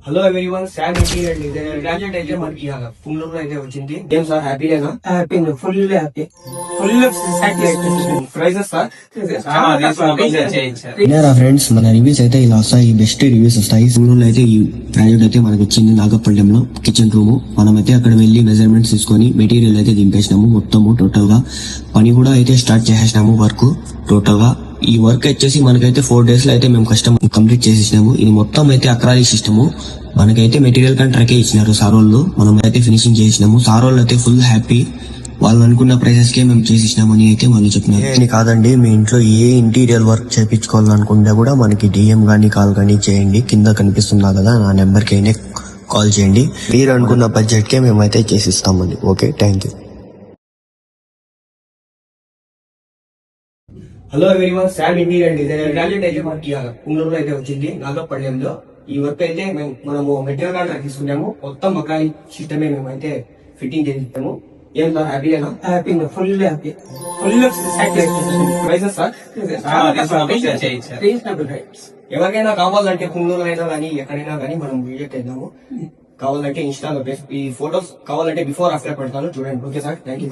Hello everyone, Sam interior designer graduate అయితే మనకి పుంగళూరులో అయితే వచ్చింది. ఏం సార్ హ్యాపీగా? Happy, full happy, full satisfaction. Prizes sir విన్నారా ఫ్రెండ్స్, మన రివ్యూస్ అయితే ఇలా వస్తాయి, బెస్ట్ రివ్యూస్ వస్తాయి. పుంగళూరులో అయితే ఈ ప్రాజెక్ట్ అయితే మనకు వచ్చింది. నాగపల్లిలో కిచెన్ రూమ్ మనమైతే అక్కడ వెళ్లి మెజర్మెంట్స్ తీసుకొని మెటీరియల్ అయితే దింపేసినాము. మొత్తము టోటల్ గా పని కూడా అయితే స్టార్ట్ చేసేసినాము. వర్క్ టోటల్ గా ఈ వర్క్ వచ్చేసి మనకైతే 4 days లో అయితే మేము కష్టం కంప్లీట్ చేసేసినాము. ఇది మొత్తం అయితే అక్రాలి సిస్టము. మనకైతే మెటీరియల్ కాంట్రాక్ట్ ఇచ్చినారు సారోళ్ళు. మనం అయితే ఫినిషింగ్ చేసినాము. సారోళ్ళు అయితే ఫుల్ హ్యాపీ. వాళ్ళు అనుకున్న ప్రైసెస్ కే మేము చేసినామని అయితే మనం చెప్పినారు. కాదండి, మీ ఇంట్లో ఏ ఇంటీరియర్ వర్క్ చేయించుకోవాలనుకుంటే కూడా మనకి DM గానీ కాల్ గానీ చేయండి. కింద కనిపిస్తున్నా కదా, నా నెంబర్ కి అయినా కాల్ చేయండి. మీరు అనుకున్న బడ్జెట్ కే మేమైతే చేసిస్తామండి. Okay, thank you. Hello everyone, Sam interior designer graduate అయితే మనకి పుంగళూరులో అయితే వచ్చింది. నాగపల్లిలో ఈ వర్క్ అయితే మనము మెటీరియల్ కాంట్రాక్ట్ తీసుకున్నాము. మొత్తం మకాయి సిస్టమే మేమైతే ఫిట్టింగ్ చేసిస్తాము. ఏం సార్ హ్యాపీగా? Happy, full happy, full satisfaction. Prices sir reasonable rights. ఎవరికైనా కావాలంటే పుంగళూరు అయినా కానీ ఎక్కడైనా కానీ మనం విజిట్ చేద్దాము. కావాలంటే ఇన్స్టాలో ఈ ఫొటోస్ కావాలంటే బిఫోర్ ఆఫ్టర్ పెడతాను, చూడండి. Okay sir, thank you.